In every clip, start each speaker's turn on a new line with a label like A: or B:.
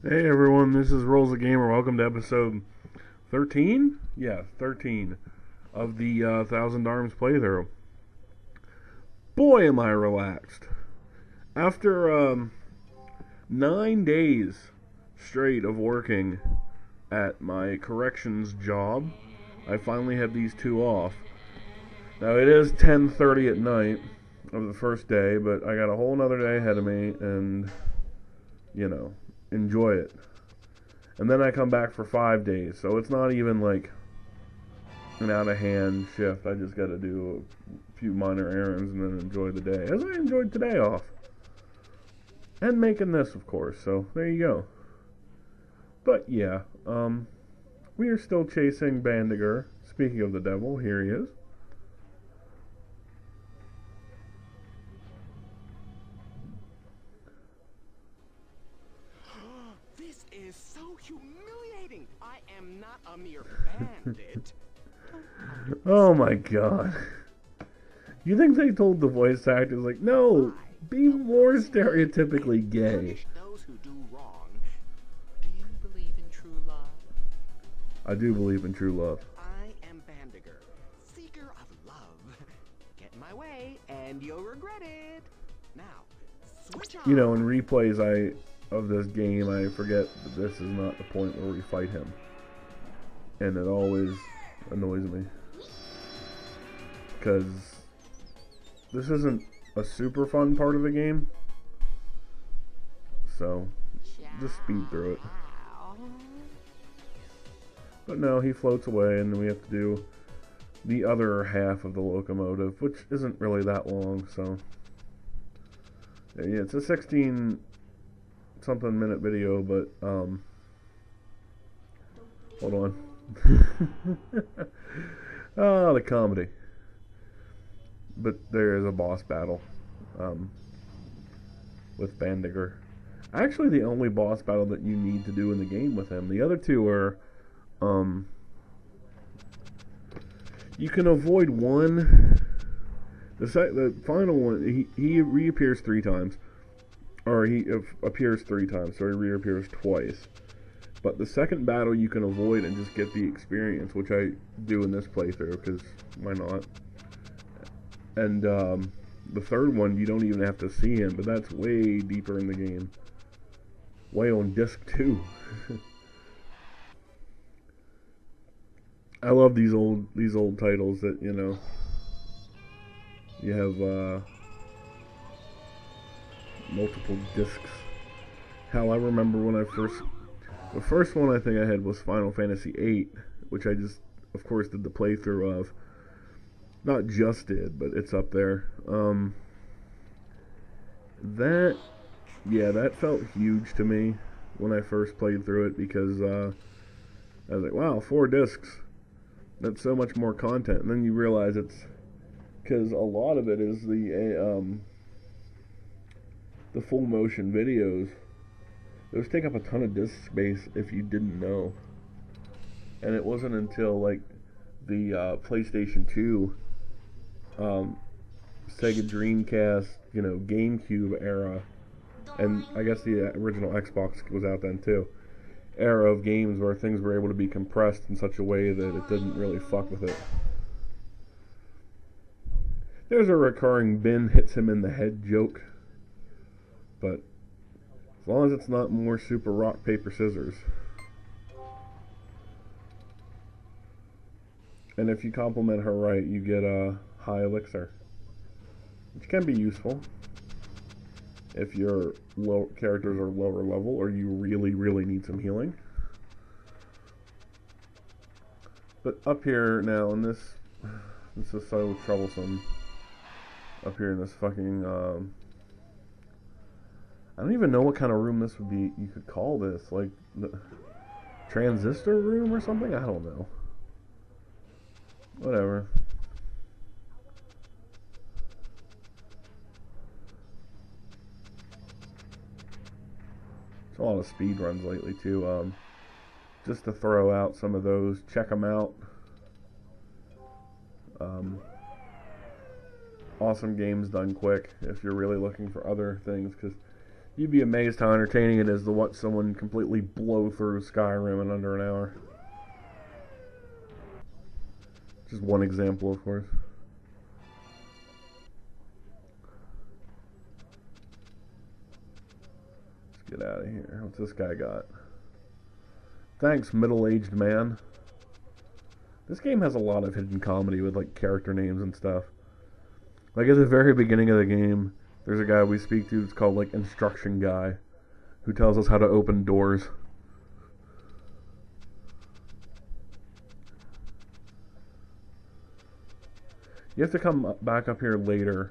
A: Hey everyone, this is RowlesTheGamer. Welcome to episode 13? Yeah, 13 of the Thousand Arms playthrough. Boy, am I relaxed. After 9 days straight of working at my corrections job, I finally have these two off. Now it is 10:30 at night of the first day, but I got a whole nother day ahead of me and, enjoy it. And then I come back for 5 days, so it's not even like an out of hand shift. I just got to do a few minor errands and then enjoy the day, as I enjoyed today off. And making this, of course, so there you go. But yeah, we are still chasing Bandiger. Speaking of the devil, here he is.
B: This is so humiliating. I am not a mere bandit.
A: Oh my god. You think they told the voice actors, like, no, be more stereotypically gay?
B: Punish those who do wrong. Do you believe in true love?
A: I do believe in true love.
B: I am Bandiger, seeker of love. Get in my way, and you'll regret it. Now, switch on.
A: You know, in replays of this game, I forget that this is not the point where we fight him. And it always annoys me. Because this isn't a super fun part of the game. So, just speed through it. But no, he floats away and then we have to do the other half of the locomotive, which isn't really that long, so. Yeah, it's a 16 something minute video, but hold on. Oh, the comedy. But there is a boss battle with Bandiger. Actually, the only boss battle that you need to do in the game with him. The other two are you can avoid one. The final one, he reappears 3 times. Or he appears 3 times, so he reappears twice. But the second battle you can avoid and just get the experience, which I do in this playthrough, because why not? And the third one, you don't even have to see him, but that's way deeper in the game. Way on disc 2. I love these old titles that, you have multiple discs. Hell, I remember when the first one I think I had was Final Fantasy VIII, which I just, of course, did the playthrough of. Not just did, but it's up there. That felt huge to me when I first played through it, because I was like, wow, 4 discs. That's so much more content. And then you realize it's because a lot of it is the full motion videos. Those take up a ton of disk space if you didn't know. And it wasn't until like the PlayStation 2, Sega Dreamcast, GameCube era, and I guess the original Xbox was out then too, era of games where things were able to be compressed in such a way that it didn't really fuck with it. There's a recurring bin hits him in the head joke, but as long as it's not more super rock, paper, scissors. And if you compliment her right, you get a high elixir, which can be useful if your characters are lower level or you really, really need some healing. But up here now, and this is so troublesome. Up here in this fucking, I don't even know what kind of room this would be. You could call this like the transistor room or something. I don't know. Whatever. It's a lot of speed runs lately too. Just to throw out some of those, check them out. Awesome games done quick if you're really looking for other things, because You'd be amazed how entertaining it is to watch someone completely blow through Skyrim in under an hour. Just one example, of course. Let's get out of here. What's this guy got? Thanks, middle-aged man. This game has a lot of hidden comedy with like character names and stuff. Like at the very beginning of the game, there's a guy we speak to that's called like Instruction Guy, who tells us how to open doors. You have to come back up here later.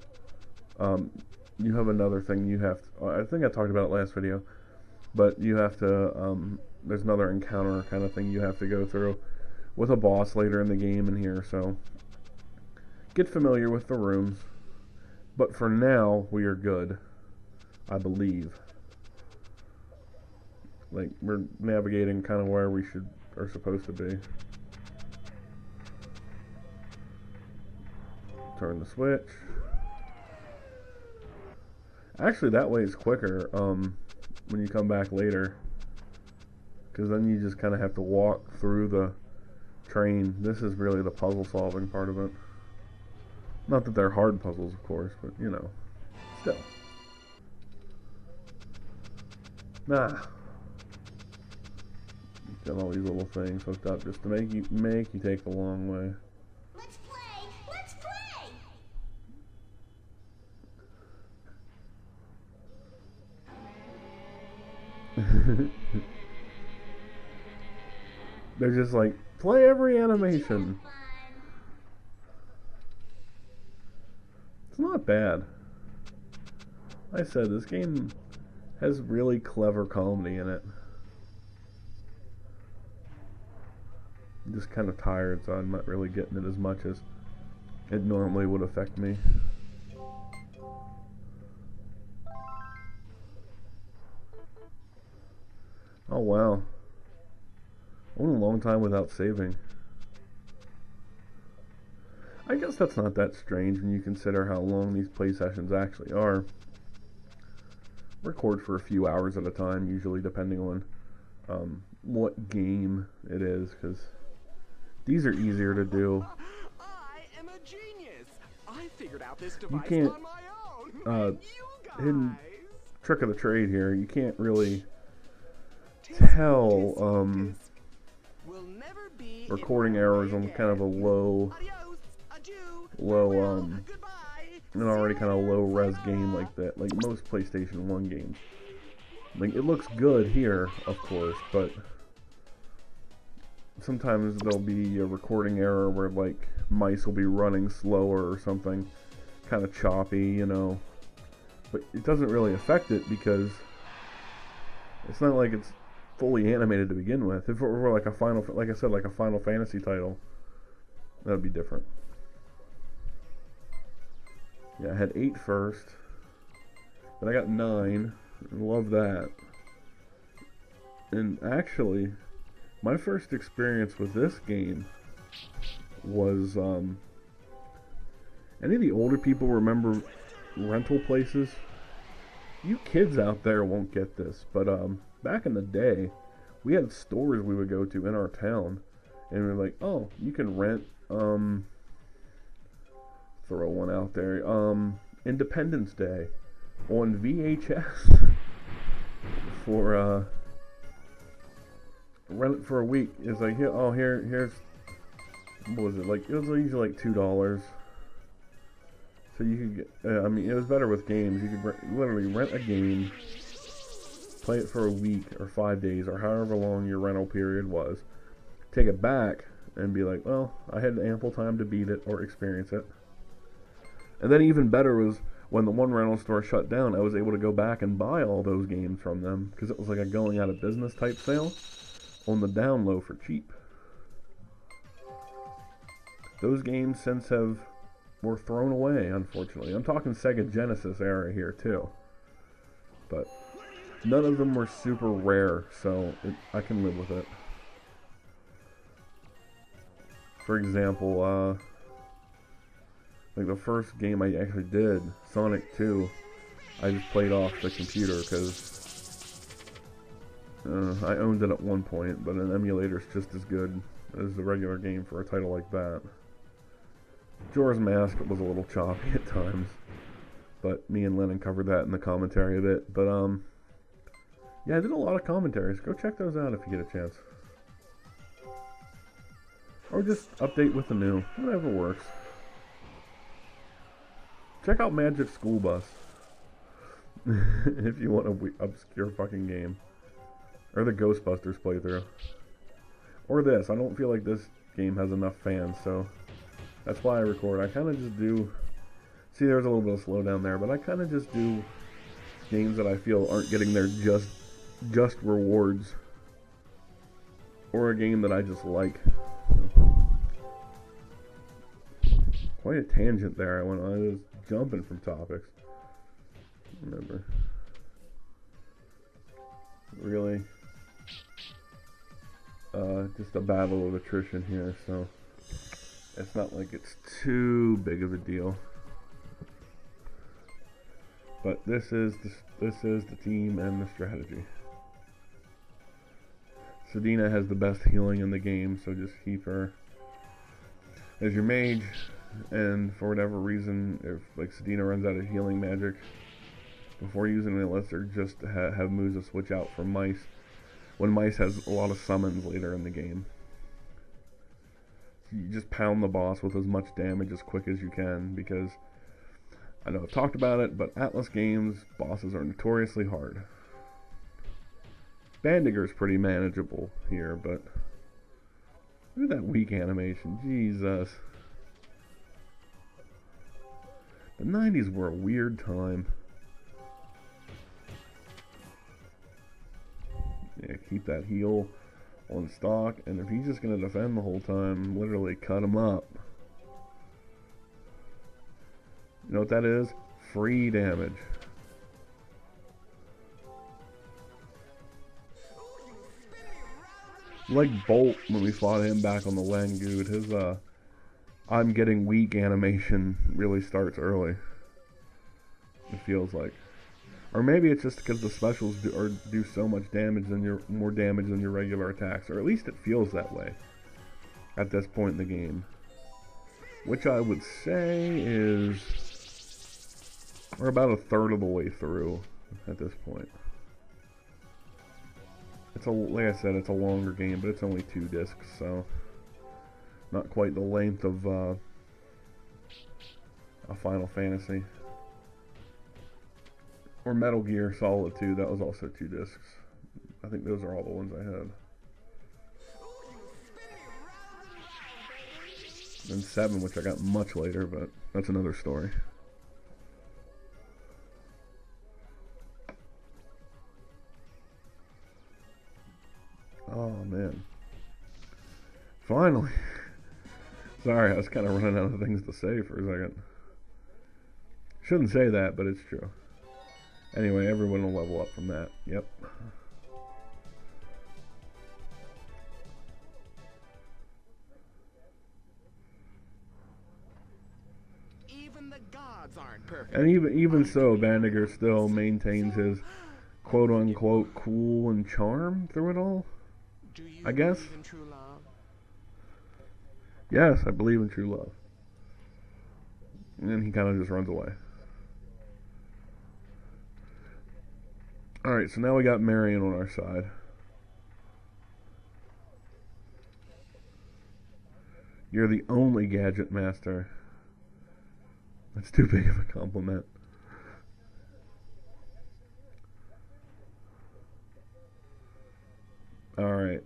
A: You have another thing you have to, I think I talked about it last video, but you have to, there's another encounter kind of thing you have to go through with a boss later in the game in here, so get familiar with the rooms. But for now, we are good, I believe. Like, we're navigating kind of where we are supposed to be. Turn the switch. Actually, that way is quicker when you come back later, because then you just kind of have to walk through the train. This is really the puzzle solving part of it. Not that they're hard puzzles, of course, but you know, still. Nah. Got all these little things hooked up just to make you take the long way.
C: Let's play! Let's play!
A: They're just like, play every animation. It's not bad. Like I said, this game has really clever comedy in it. I'm just kind of tired, so I'm not really getting it as much as it normally would affect me. Oh wow. I went a long time without saving. I guess that's not that strange when you consider how long these play sessions actually are. Record for a few hours at a time, usually, depending on what game it is, because these are easier to do.
B: I am a genius. I figured out this device
A: You can't,
B: on my own. You
A: hidden
B: guys.
A: trick of the trade here, you can't really tell
B: We'll never be
A: recording errors on kind of a low, an already kind of low res game like that, like most PlayStation 1 games. Like, it looks good here, of course, but sometimes there'll be a recording error where like mice will be running slower or something, kind of choppy, you know. But it doesn't really affect it because it's not like it's fully animated to begin with. If it were like a like I said, like a Final Fantasy title, that would be different. Yeah, I had 8 first, then I got 9. Love that. And actually, my first experience with this game was, any of the older people remember rental places? You kids out there won't get this, but back in the day, we had stores we would go to in our town, and we were like, oh, you can rent, throw one out there, Independence Day on VHS for rent it for a week. It's like, here, oh, here's, what was it, like, it was usually like $2. So you could get, I mean, it was better with games. You could literally rent a game, play it for a week or 5 days or however long your rental period was, take it back and be like, well, I had ample time to beat it or experience it. And then even better was when the one rental store shut down, I was able to go back and buy all those games from them because it was like a going out of business type sale on the down low for cheap. Those games since were thrown away, unfortunately. I'm talking Sega Genesis era here too, but none of them were super rare, so I can live with it. For example, like the first game I actually did, Sonic 2, I just played off the computer because I owned it at one point, but an emulator's just as good as the regular game for a title like that. Jorah's Mask was a little choppy at times, but me and Lennon covered that in the commentary a bit. But yeah, I did a lot of commentaries. Go check those out if you get a chance. Or just update with the new, whatever works. Check out Magic School Bus if you want an obscure fucking game. Or the Ghostbusters playthrough. Or this. I don't feel like this game has enough fans, so that's why I record. I kind of just do... See, there's a little bit of slowdown there, but I kind of just do games that I feel aren't getting their just rewards. Or a game that I just like. Quite a tangent there. I was jumping from topics. Remember. Really. Just a battle of attrition here, so it's not like it's too big of a deal. But this is the team and the strategy. Sedina has the best healing in the game, so just keep her as your mage. And for whatever reason, if like Sedina runs out of healing magic before using it, unless they're just have Musa switch out for Mice, when Mice has a lot of summons later in the game. You just pound the boss with as much damage as quick as you can, because I know I've talked about it, but Atlas games, bosses are notoriously hard. Bandiger's pretty manageable here, but look at that weak animation, Jesus. The 90s were a weird time. Yeah, keep that heal on stock, and if he's just going to defend the whole time, literally cut him up. You know what that is? Free damage. Like Bolt when we fought him back on the Langood, his I'm getting weak animation really starts early. It feels like. Or maybe it's just because the specials do so much damage more damage than your regular attacks, or at least it feels that way at this point in the game. Which I would say is we're about a third of the way through at this point. Like I said, it's a longer game, but it's only 2 discs, so not quite the length of a Final Fantasy. Or Metal Gear Solid 2, that was also 2 discs. I think those are all the ones I had. And 7, which I got much later, but that's another story. Oh man. Finally. Sorry, I was kind of running out of things to say for a second. Shouldn't say that, but it's true. Anyway, everyone will level up from that. Yep.
B: Even the gods aren't perfect.
A: And even so, Bandiger still maintains his quote-unquote cool and charm through it all.
B: Do you
A: I guess.
B: believe in true love?
A: Yes, I believe in true love. And then he kind of just runs away. Alright, so now we got Marion on our side. You're the only gadget master. That's too big of a compliment. Alright.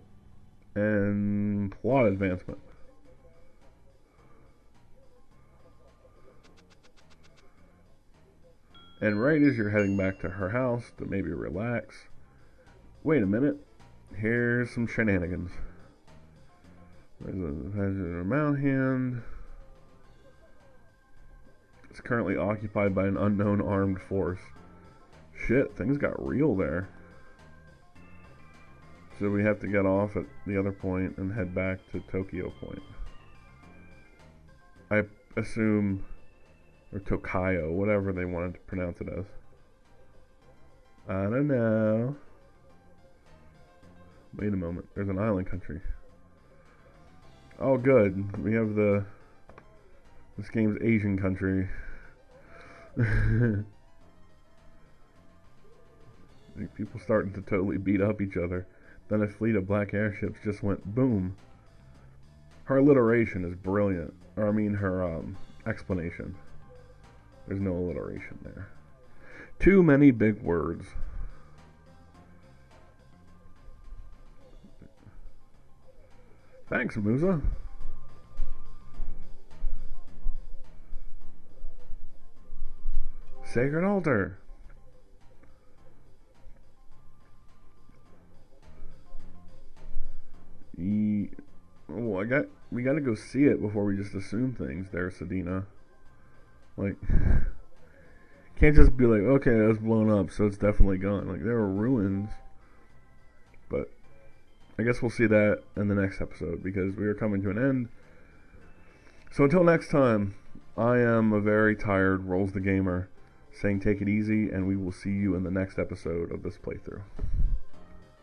A: And plot advancement. And right as you're heading back to her house to maybe relax, wait a minute, here's some shenanigans. There's a mount hand. It's currently occupied by an unknown armed force. Shit, things got real there. So we have to get off at the other point and head back to Tokyo Point. I assume, or Tokayo, whatever they wanted to pronounce it as. I don't know. Wait a moment. There's an island country. Oh, good. We have this game's Asian country. People starting to totally beat up each other. Then a fleet of black airships just went boom. Her alliteration is brilliant. Or I mean her explanation. There's no alliteration there. Too many big words. Thanks, Musa. Sacred altar. Well, we gotta go see it before we just assume things there, Sedina. Like, can't just be like, okay, it was blown up, so it's definitely gone. Like, there were ruins. But I guess we'll see that in the next episode, because we are coming to an end. So until next time, I am a very tired RowlesTheGamer saying take it easy, and we will see you in the next episode of this playthrough.